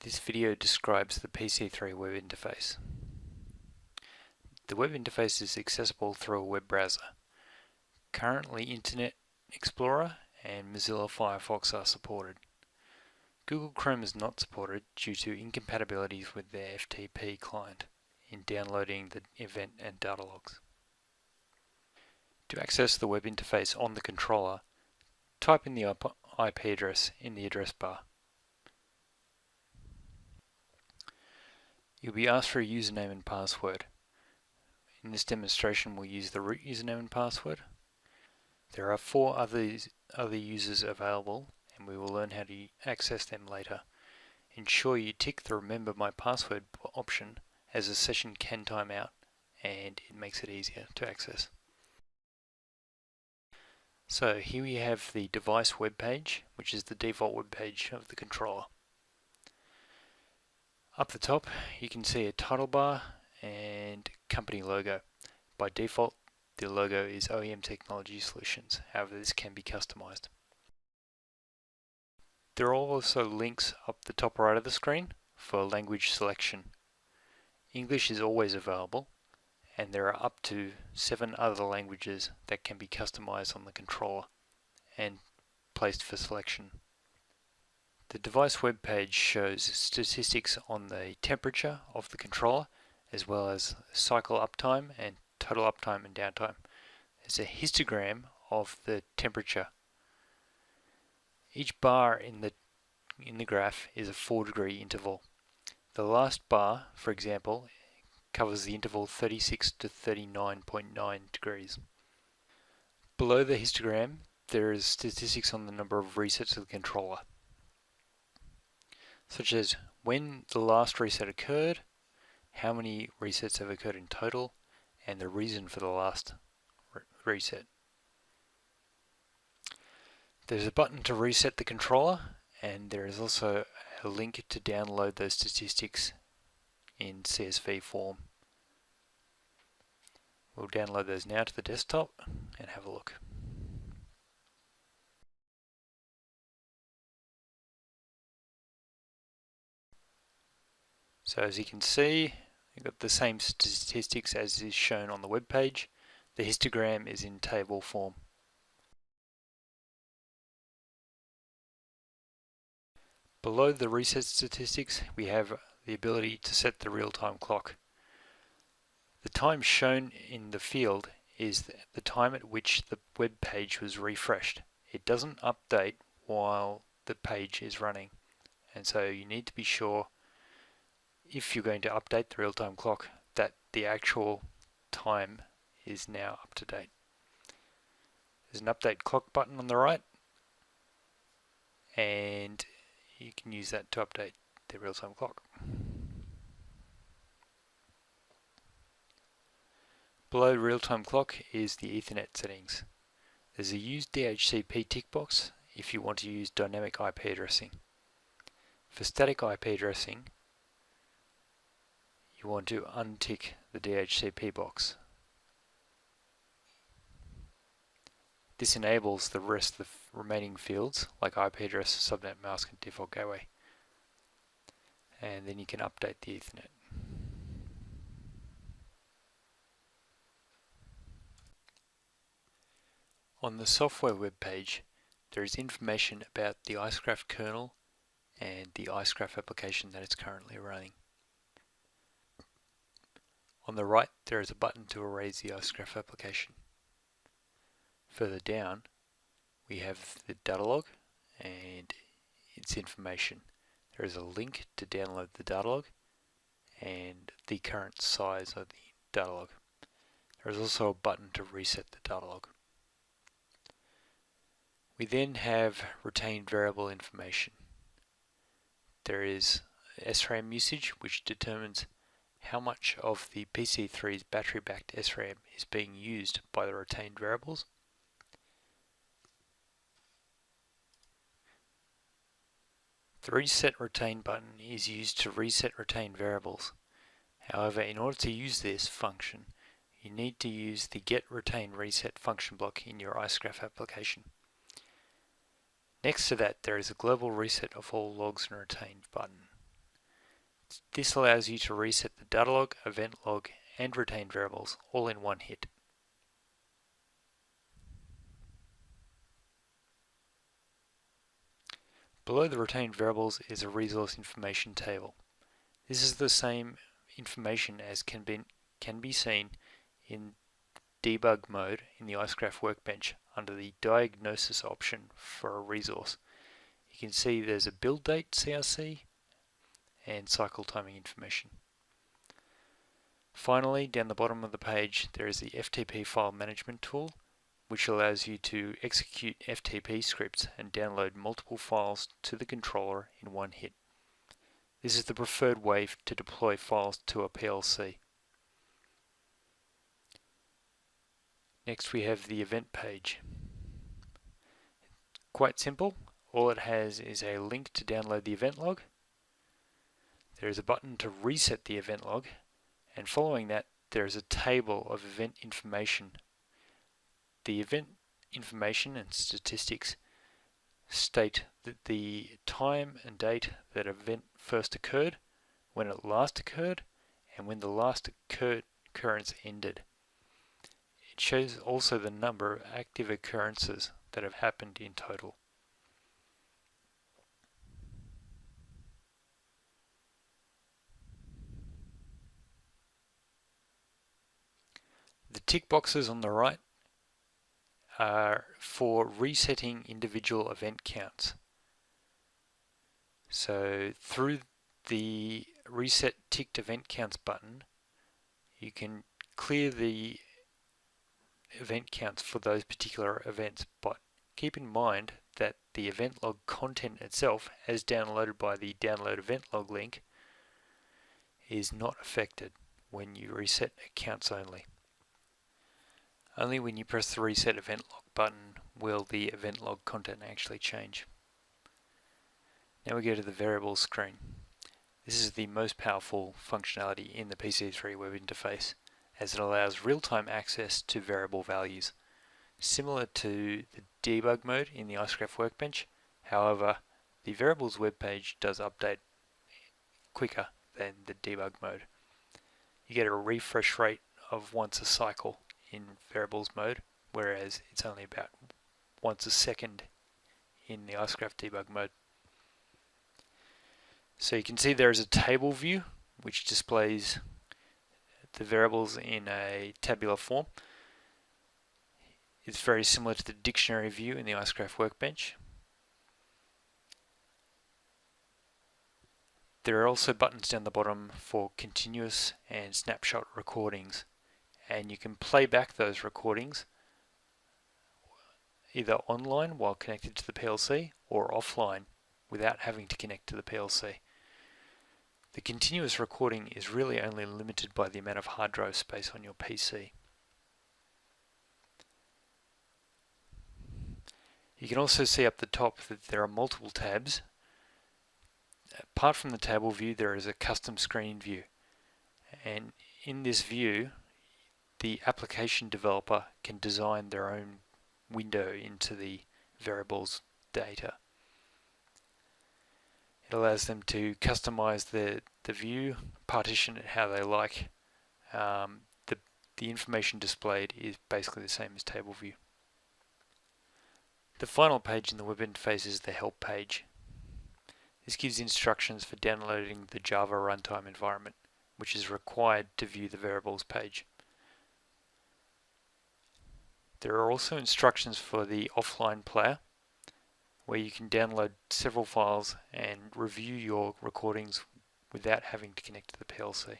This video describes the PC3 Web Interface. The web interface is accessible through a web browser. Currently Internet Explorer and Mozilla Firefox are supported. Google Chrome is not supported due to incompatibilities with their FTP client in downloading the event and data logs. To access the web interface on the controller, type in the IP address in the address bar. You'll be asked for a username and password. In this demonstration we'll use the root username and password. There are 4 other users available and we will learn how to access them later. Ensure you tick the Remember My Password option as the session can time out and it makes it easier to access. So here we have the device web page, which is the default web page of the controller. Up the top you can see a title bar and company logo. By default the logo is OEM Technology Solutions, however this can be customized. There are also links up the top right of the screen for language selection. English is always available and there are up to 7 other languages that can be customized on the controller and placed for selection. The device web page shows statistics on the temperature of the controller as well as cycle uptime and total uptime and downtime. There's a histogram of the temperature. Each bar in the graph is a 4-degree interval. The last bar, for example, covers the interval 36 to 39.9 degrees. Below the histogram there is statistics on the number of resets of the controller, such as when the last reset occurred, how many resets have occurred in total, and the reason for the last reset. There's a button to reset the controller and there is also a link to download those statistics in CSV form. We'll download those now to the desktop and have a look. So as you can see, we've got the same statistics as is shown on the web page. The histogram is in table form. Below the reset statistics, we have the ability to set the real-time clock. The time shown in the field is the time at which the web page was refreshed. It doesn't update while the page is running, and so you need to be sure, if you're going to update the real-time clock, that the actual time is now up to date. There's an update clock button on the right, and you can use that to update the real-time clock. Below real-time clock is the Ethernet settings. There's a use DHCP tick box if you want to use dynamic IP addressing. For static IP addressing, you want to untick the DHCP box. This enables the rest of the remaining fields like IP address, subnet mask and default gateway. And then you can update the Ethernet. On the software web page, there is information about the Icecraft kernel and the Icecraft application that is currently running. On the right, there is a button to erase the Icecraft application. Further down, we have the data log and its information. There is a link to download the data log and the current size of the data log. There is also a button to reset the data log. We then have retained variable information. There is SRAM usage, which determines how much of the PC3's battery-backed SRAM is being used by the retained variables. The reset retain button is used to reset retained variables. However, in order to use this function, you need to use the get retain reset function block in your Icecraft application. Next to that, there is a global reset of all logs and retained button. This allows you to reset the data log, event log, and retained variables all in one hit. Below the retained variables is a resource information table. This is the same information as can be seen in debug mode in the IceGraph workbench under the diagnosis option for a resource. You can see there's a build date CRC and cycle timing information. Finally, down the bottom of the page there is the FTP file management tool, which allows you to execute FTP scripts and download multiple files to the controller in one hit. This is the preferred way to deploy files to a PLC. Next we have the event page. Quite simple. All it has is a link to download the event log. There is a button to reset the event log, and following that there is a table of event information. The event information and statistics state that the time and date that event first occurred, when it last occurred, and when the last occurrence ended. It shows also the number of active occurrences that have happened in total. The tick boxes on the right are for resetting individual event counts. So through the reset ticked event counts button, you can clear the event counts for those particular events, but keep in mind that the event log content itself, as downloaded by the download event log link, is not affected when you reset accounts only. Only when you press the reset event log button will the event log content actually change. Now we go to the variables screen. This is the most powerful functionality in the PC3 Web Interface, as it allows real-time access to variable values. Similar to the debug mode in the IceGraph workbench, however, the variables web page does update quicker than the debug mode. You get a refresh rate of once a cycle in variables mode, whereas it's only about once a second in the IceGraph debug mode. So you can see there is a table view which displays the variables in a tabular form. It's very similar to the dictionary view in the IceGraph workbench. There are also buttons down the bottom for continuous and snapshot recordings, and you can play back those recordings either online while connected to the PLC or offline without having to connect to the PLC. The continuous recording is really only limited by the amount of hard drive space on your PC. You can also see up the top that there are multiple tabs. Apart from the table view, there is a custom screen view, and in this view the application developer can design their own window into the variables data. It allows them to customize the view, partition it how they like. The information displayed is basically the same as table view. The final page in the web interface is the help page. This gives instructions for downloading the Java runtime environment, which is required to view the variables page. There are also instructions for the offline player, where you can download several files and review your recordings without having to connect to the PLC.